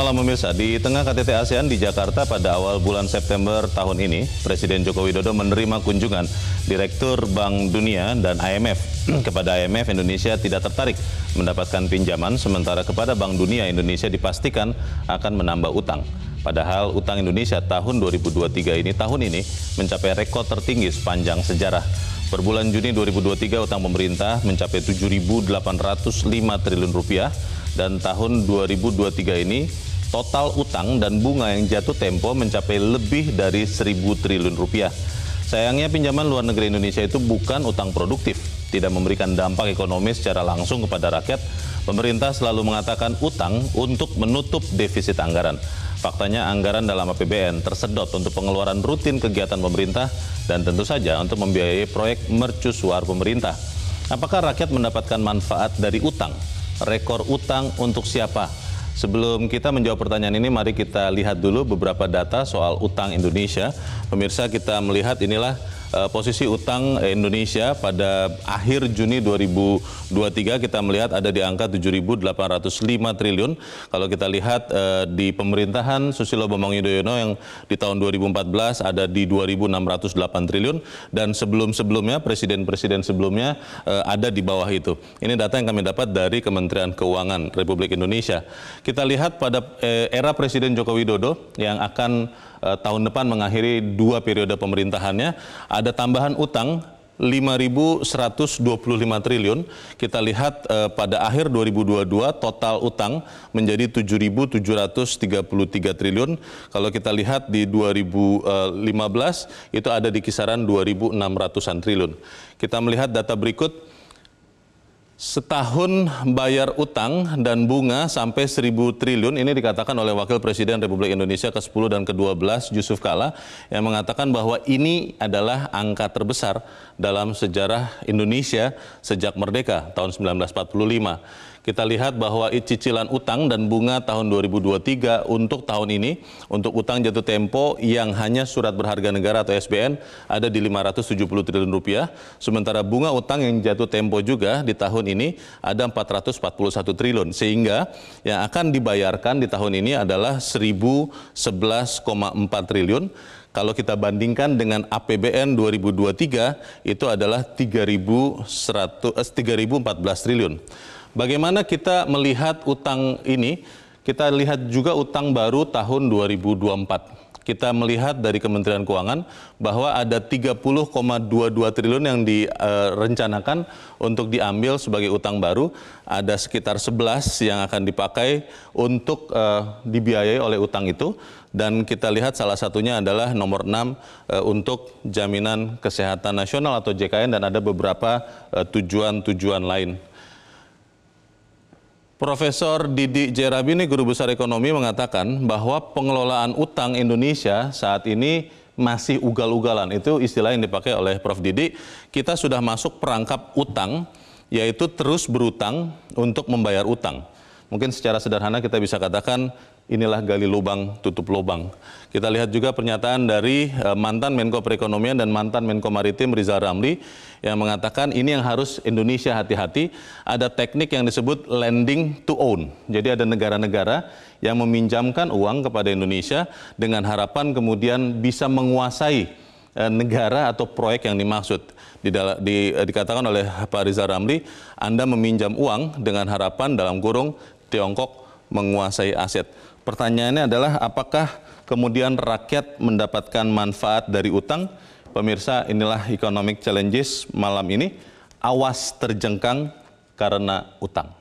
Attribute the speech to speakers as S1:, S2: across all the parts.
S1: malam pemirsa, di tengah KTT ASEAN di Jakarta pada awal bulan September tahun ini, Presiden Joko Widodo menerima kunjungan Direktur Bank Dunia dan IMF. Kepada IMF, Indonesia tidak tertarik mendapatkan pinjaman, sementara kepada Bank Dunia, Indonesia dipastikan akan menambah utang. Padahal utang Indonesia tahun 2023 tahun ini mencapai rekor tertinggi sepanjang sejarah. Per bulan Juni 2023 utang pemerintah mencapai 7.805 triliun rupiah. Dan tahun 2023 ini total utang dan bunga yang jatuh tempo mencapai lebih dari 1.000 triliun rupiah. Sayangnya pinjaman luar negeri Indonesia itu bukan utang produktif, tidak memberikan dampak ekonomi secara langsung kepada rakyat. Pemerintah selalu mengatakan utang untuk menutup defisit anggaran. Faktanya anggaran dalam APBN tersedot untuk pengeluaran rutin kegiatan pemerintah dan tentu saja untuk membiayai proyek mercusuar pemerintah. Apakah rakyat mendapatkan manfaat dari utang? Rekor utang untuk siapa? Sebelum kita menjawab pertanyaan ini, mari kita lihat dulu beberapa data soal utang Indonesia. Pemirsa, kita melihat inilah posisi utang Indonesia pada akhir Juni 2023, kita melihat ada di angka 7.805 triliun. Kalau kita lihat di pemerintahan Susilo Bambang Yudhoyono yang di tahun 2014 ada di 2.608 triliun, dan sebelum-sebelumnya presiden-presiden sebelumnya ada di bawah itu. Ini data yang kami dapat dari Kementerian Keuangan Republik Indonesia. Kita lihat pada era Presiden Joko Widodo yang akan tahun depan mengakhiri 2 periode pemerintahannya, ada tambahan utang 5.125 triliun. Kita lihat pada akhir 2022 total utang menjadi 7.733 triliun. Kalau kita lihat di 2015 itu ada di kisaran 2.600-an triliun. Kita melihat data berikut. Setahun bayar utang dan bunga sampai 1.000 triliun, ini dikatakan oleh Wakil Presiden Republik Indonesia ke-10 dan ke-12 Yusuf Kala, yang mengatakan bahwa ini adalah angka terbesar dalam sejarah Indonesia sejak merdeka tahun 1945. Kita lihat bahwa cicilan utang dan bunga tahun 2023 untuk tahun ini, untuk utang jatuh tempo yang hanya surat berharga negara atau SBN ada di 570 triliun rupiah. Sementara bunga utang yang jatuh tempo juga di tahun ini ada 441 triliun. Sehingga yang akan dibayarkan di tahun ini adalah 1.011,4 triliun. Kalau kita bandingkan dengan APBN 2023 itu adalah 3.014 triliun. Bagaimana kita melihat utang ini? Kita lihat juga utang baru tahun 2024. Kita melihat dari Kementerian Keuangan bahwa ada 30,22 triliun yang direncanakan untuk diambil sebagai utang baru. Ada sekitar 11 yang akan dipakai untuk dibiayai oleh utang itu. Dan kita lihat salah satunya adalah nomor 6 untuk Jaminan Kesehatan Nasional atau JKN, dan ada beberapa tujuan-tujuan lain. Profesor Didik Jerabini, Guru Besar Ekonomi, mengatakan bahwa pengelolaan utang Indonesia saat ini masih ugal-ugalan. Itu istilah yang dipakai oleh Prof. Didik. Kita sudah masuk perangkap utang, yaitu terus berutang untuk membayar utang. Mungkin secara sederhana kita bisa katakan inilah gali lubang tutup lubang. Kita lihat juga pernyataan dari mantan Menko Perekonomian dan mantan Menko Maritim Rizal Ramli yang mengatakan ini yang harus Indonesia hati-hati. Ada teknik yang disebut lending to own. Jadi ada negara-negara yang meminjamkan uang kepada Indonesia dengan harapan kemudian bisa menguasai negara atau proyek yang dimaksud. Dikatakan oleh Pak Rizal Ramli, Anda meminjam uang dengan harapan dalam kurung Tiongkok menguasai aset. Pertanyaannya adalah apakah kemudian rakyat mendapatkan manfaat dari utang? Pemirsa, inilah Economic Challenges malam ini. Awas terjengkang karena utang.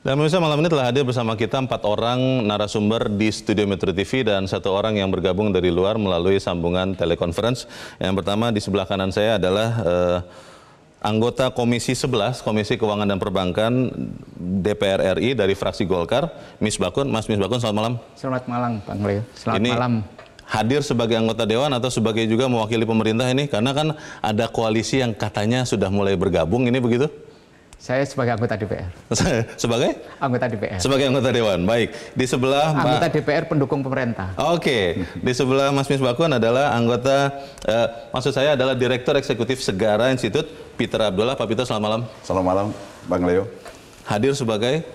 S1: Dan pemirsa, malam ini telah hadir bersama kita 4 orang narasumber di studio Metro TV dan 1 orang yang bergabung dari luar melalui sambungan telekonferensi. Yang pertama di sebelah kanan saya adalah anggota Komisi 11, Komisi Keuangan dan Perbankan DPR RI dari fraksi Golkar, Misbakun. Mas Misbakun, selamat malam.
S2: Selamat malam, Bang Leo. Selamat malam.
S1: hadir sebagai anggota dewan atau sebagai juga mewakili pemerintah ini? Karena kan ada koalisi yang katanya sudah mulai bergabung, ini begitu?
S2: Saya sebagai anggota DPR.
S1: Sebagai?
S2: Anggota DPR.
S1: Sebagai anggota dewan, baik. Di sebelah
S2: anggota DPR pendukung pemerintah.
S1: Oke. Di sebelah Mas Misbakun adalah anggota, maksud saya adalah Direktur Eksekutif Segara Institute, Peter Abdullah. Pak Peter, selamat malam.
S3: Selamat malam, Bang Leo.
S1: Hadir sebagai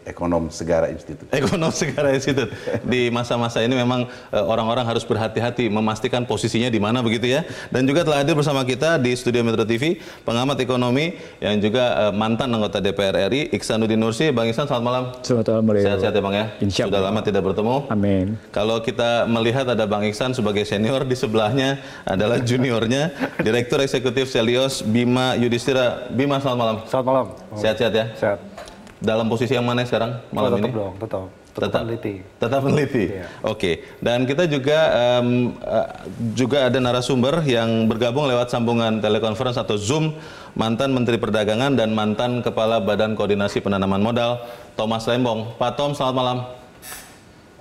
S3: ekonom Segara Institute.
S1: Ekonom Segara Institute. Di masa-masa ini memang orang-orang harus berhati-hati memastikan posisinya di mana begitu ya. Dan juga telah hadir bersama kita di Studio Metro TV pengamat ekonomi yang juga mantan anggota DPR RI, Iksanuddin Nursi. Bang Iksan, selamat malam.
S2: Selamat malam, Leo.
S1: Sehat-sehat ya Bang ya.
S2: Insya Allah.
S1: Sudah lama tidak bertemu.
S2: Amin.
S1: Kalau kita melihat ada Bang Iksan sebagai senior, di sebelahnya adalah juniornya, Direktur Eksekutif Selios, Bima Yudhistira. Bima, selamat malam.
S4: Selamat malam.
S1: Sehat-sehat ya.
S4: Sehat.
S1: Dalam posisi yang mana sekarang malam ini?
S4: Tetap meneliti.
S1: Tetap meneliti.
S4: Iya.
S1: Oke. Dan kita juga juga ada narasumber yang bergabung lewat sambungan telekonferensi atau Zoom, mantan Menteri Perdagangan dan mantan Kepala Badan Koordinasi Penanaman Modal, Thomas Lembong. Pak Tom, selamat malam.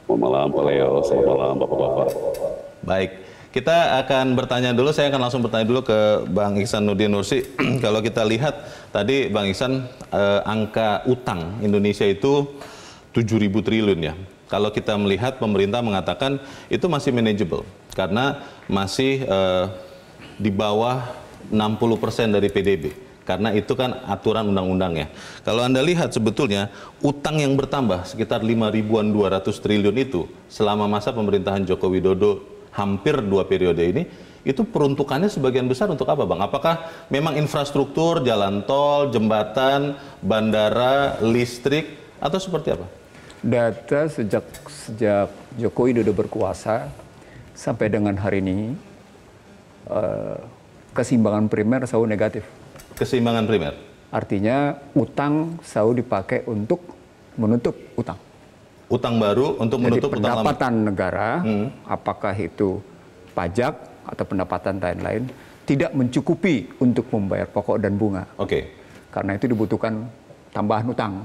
S5: Selamat malam, Pak Leo. Selamat malam, Bapak-Bapak.
S1: Baik. Kita akan bertanya dulu, saya akan langsung bertanya dulu ke Bang Iksanuddin Nursi. Kalau kita lihat tadi Bang Iksan, angka utang Indonesia itu 7.000 triliun ya. Kalau kita melihat pemerintah mengatakan itu masih manageable karena masih di bawah 60% dari PDB. Karena itu kan aturan undang-undang ya. Kalau Anda lihat sebetulnya utang yang bertambah sekitar 5.200 triliun itu selama masa pemerintahan Joko Widodo hampir 2 periode ini, itu peruntukannya sebagian besar untuk apa Bang? Apakah memang infrastruktur, jalan tol, jembatan, bandara, listrik, atau seperti apa?
S2: Data sejak Joko Widodo berkuasa sampai dengan hari ini, keseimbangan primer selalu negatif.
S1: Keseimbangan primer?
S2: Artinya utang selalu dipakai untuk menutup utang.
S1: Utang baru untuk menutup utang lama.
S2: Pendapatan negara, apakah itu pajak atau pendapatan lain-lain, tidak mencukupi untuk membayar pokok dan bunga.
S1: Oke.
S2: Karena itu dibutuhkan tambahan utang.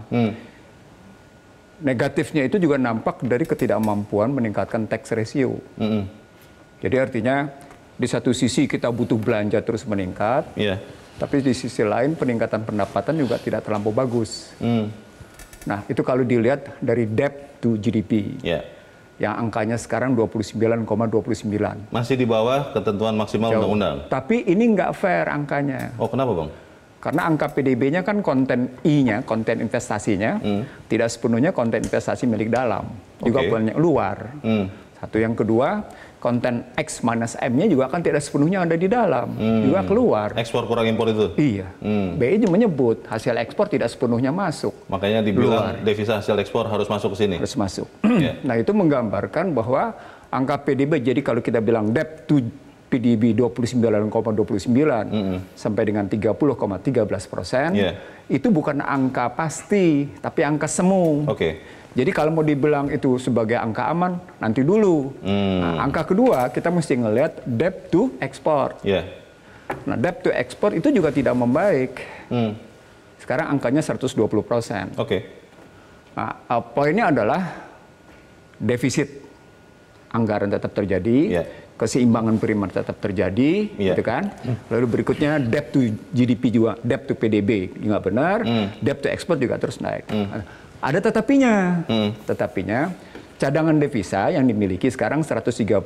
S2: Negatifnya itu juga nampak dari ketidakmampuan meningkatkan tax ratio. Jadi artinya di satu sisi kita butuh belanja terus meningkat, tapi di sisi lain peningkatan pendapatan juga tidak terlampau bagus. Nah, itu kalau dilihat dari debt to GDP, yang angkanya sekarang 29,29.
S1: Masih di bawah ketentuan maksimal undang-undang.
S2: Tapi ini nggak fair angkanya.
S1: Oh, kenapa Bang?
S2: Karena angka PDB-nya kan konten I-nya, konten investasinya, tidak sepenuhnya konten investasi milik dalam. Juga banyak luar. Satu, yang kedua, konten X minus M-nya juga kan tidak sepenuhnya ada di dalam, juga keluar.
S1: Ekspor kurang impor itu?
S2: Iya. BI menyebut hasil ekspor tidak sepenuhnya masuk.
S1: Makanya dibilang devisa hasil ekspor harus masuk ke sini?
S2: Harus masuk. Nah, itu menggambarkan bahwa angka PDB, jadi kalau kita bilang debt to PDB 29,29 sampai dengan 30,13%, itu bukan angka pasti, tapi angka semu. Jadi kalau mau dibilang itu sebagai angka aman, nanti dulu. Nah, angka kedua, kita mesti ngelihat debt to export. Nah, debt to export itu juga tidak membaik. Sekarang angkanya 120%. Nah, poinnya adalah defisit anggaran tetap terjadi, keseimbangan primer tetap terjadi, gitu kan. Lalu berikutnya debt to GDP juga, debt to PDB nggak benar, debt to export juga terus naik. Ada tetapinya. Tetapinya cadangan devisa yang dimiliki sekarang 137,7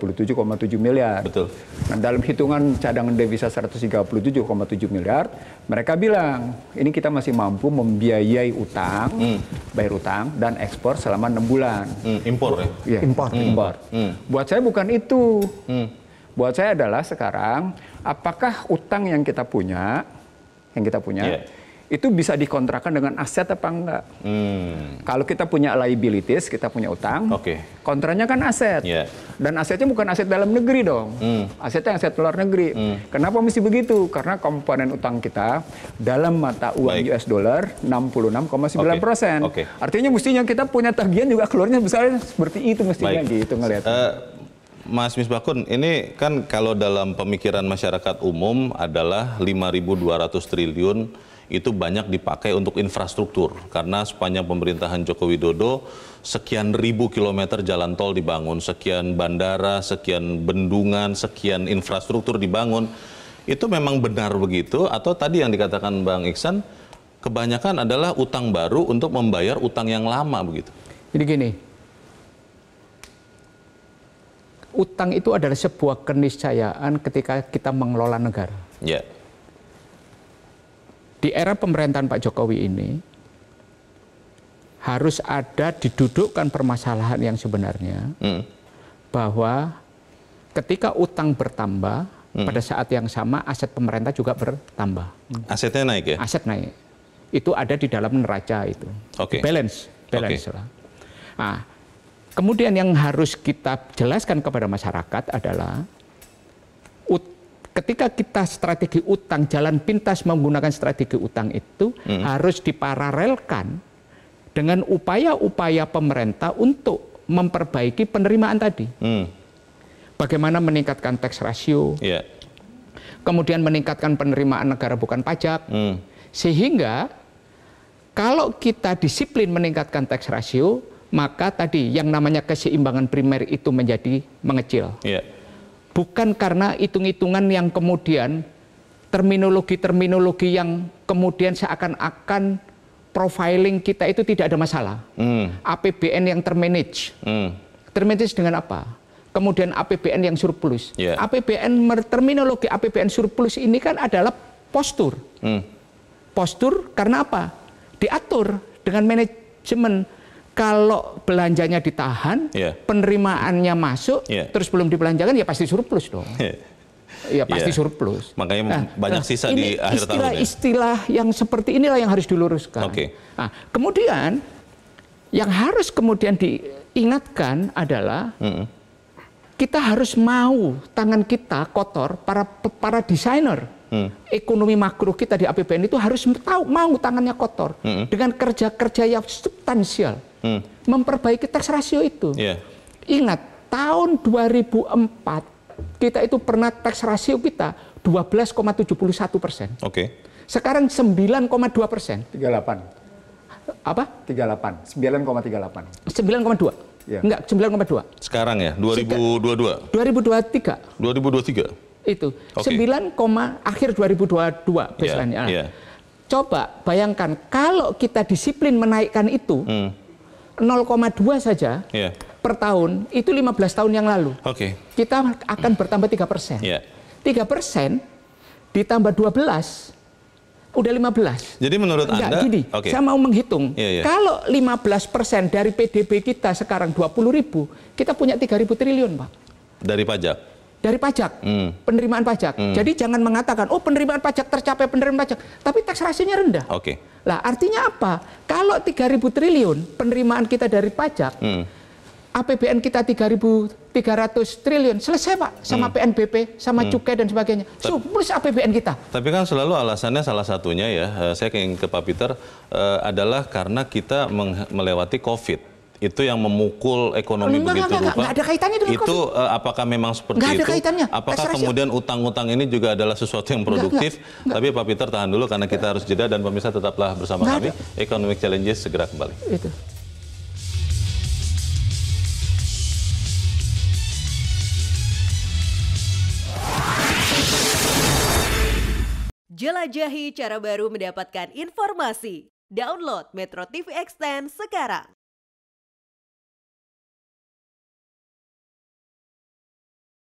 S2: miliar.
S1: Betul.
S2: Nah, dalam hitungan cadangan devisa 137,7 miliar, mereka bilang ini kita masih mampu membiayai utang, bayar utang dan ekspor selama 6 bulan.
S1: Impor ya?
S2: Impor. Buat saya bukan itu. Buat saya adalah sekarang apakah utang yang kita punya, itu bisa dikontrakkan dengan aset apa enggak? Kalau kita punya liabilities, kita punya utang, kontraknya kan aset. Dan asetnya bukan aset dalam negeri dong. Asetnya aset luar negeri. Kenapa mesti begitu? Karena komponen utang kita dalam mata uang US dollar 66,9%. Artinya mestinya kita punya tagihan juga keluarnya besar seperti itu mestinya gitu ngelihat.
S1: Mas Misbakun, ini kan kalau dalam pemikiran masyarakat umum adalah 5.200 triliun itu banyak dipakai untuk infrastruktur. Karena sepanjang pemerintahan Joko Widodo, sekian ribu kilometer jalan tol dibangun, sekian bandara, sekian bendungan, sekian infrastruktur dibangun. Itu memang benar begitu? Atau tadi yang dikatakan Bang Iksan, kebanyakan adalah utang baru untuk membayar utang yang lama begitu?
S2: Jadi gini, utang itu adalah sebuah keniscayaan ketika kita mengelola negara.
S1: Ya.
S2: Di era pemerintahan Pak Jokowi ini, harus ada didudukkan permasalahan yang sebenarnya, bahwa ketika utang bertambah, pada saat yang sama aset pemerintah juga bertambah.
S1: Asetnya naik ya?
S2: Aset naik. Itu ada di dalam neraca itu.
S1: Oke.
S2: Balance lah. Nah, kemudian yang harus kita jelaskan kepada masyarakat adalah ketika kita strategi utang, jalan pintas menggunakan strategi utang itu harus diparalelkan dengan upaya-upaya pemerintah untuk memperbaiki penerimaan tadi. Bagaimana meningkatkan tax ratio, kemudian meningkatkan penerimaan negara bukan pajak, sehingga kalau kita disiplin meningkatkan tax ratio, maka tadi yang namanya keseimbangan primer itu menjadi mengecil. Bukan karena hitung-hitungan yang kemudian terminologi-terminologi yang kemudian seakan-akan profiling kita itu tidak ada masalah. APBN yang termanage. Termanage dengan apa? Kemudian APBN yang surplus. Terminologi APBN surplus ini kan adalah postur. Postur karena apa? Diatur dengan manajemen. Kalau belanjanya ditahan, penerimaannya masuk, terus belum dibelanjakan, ya pasti surplus dong. Ya pasti surplus.
S1: Makanya banyak sisa di akhir tahun.
S2: Istilah yang seperti inilah yang harus diluruskan. Nah, kemudian yang harus kemudian diingatkan adalah kita harus mau tangan kita kotor, para desainer ekonomi makro kita di APBN itu harus mau tangannya kotor dengan kerja-kerja yang substansial. Memperbaiki tax ratio itu. Ingat, tahun 2004 kita itu pernah tax ratio kita 12,71%. Sekarang 9,2%. 38.
S1: Apa?
S2: 38. 9,38.
S1: 9,2.
S2: Enggak, 9,2.
S1: Sekarang ya, 2022.
S2: 2023.
S1: 2023.
S2: Itu. 9, akhir 2022 baseline-nya. Coba bayangkan kalau kita disiplin menaikkan itu 0,2 saja per tahun, itu 15 tahun yang lalu. Kita akan bertambah 3%. 3% ditambah 12, udah 15.
S1: Jadi menurut Anda,
S2: gini, saya mau menghitung. Kalau 15% dari PDB kita sekarang 20.000, kita punya 3.000 triliun, Pak.
S1: Dari pajak?
S2: Dari pajak, penerimaan pajak. Jadi jangan mengatakan, oh penerimaan pajak tercapai penerimaan pajak, tapi tax ratio-nya rendah. Lah artinya apa? Kalau 3.000 triliun penerimaan kita dari pajak, APBN kita 3.300 triliun, selesai Pak, sama PNBP, sama cukai dan sebagainya. Plus APBN kita.
S1: Tapi kan selalu alasannya salah satunya ya, saya ingin ke Pak Peter, adalah karena kita melewati COVID. Itu yang memukul ekonomi begitu rupa.
S2: Nggak ada kaitannya dengan
S1: itu apakah memang seperti
S2: nggak ada
S1: itu?
S2: Kaitannya.
S1: Apakah kemudian utang-utang ini juga adalah sesuatu yang produktif? Nggak. Tapi Pak Peter tahan dulu karena kita harus jeda dan pemirsa tetaplah bersama kami. Economic Challenges segera kembali.
S6: Jelajahi cara baru mendapatkan informasi. Download Metro TV Extend sekarang.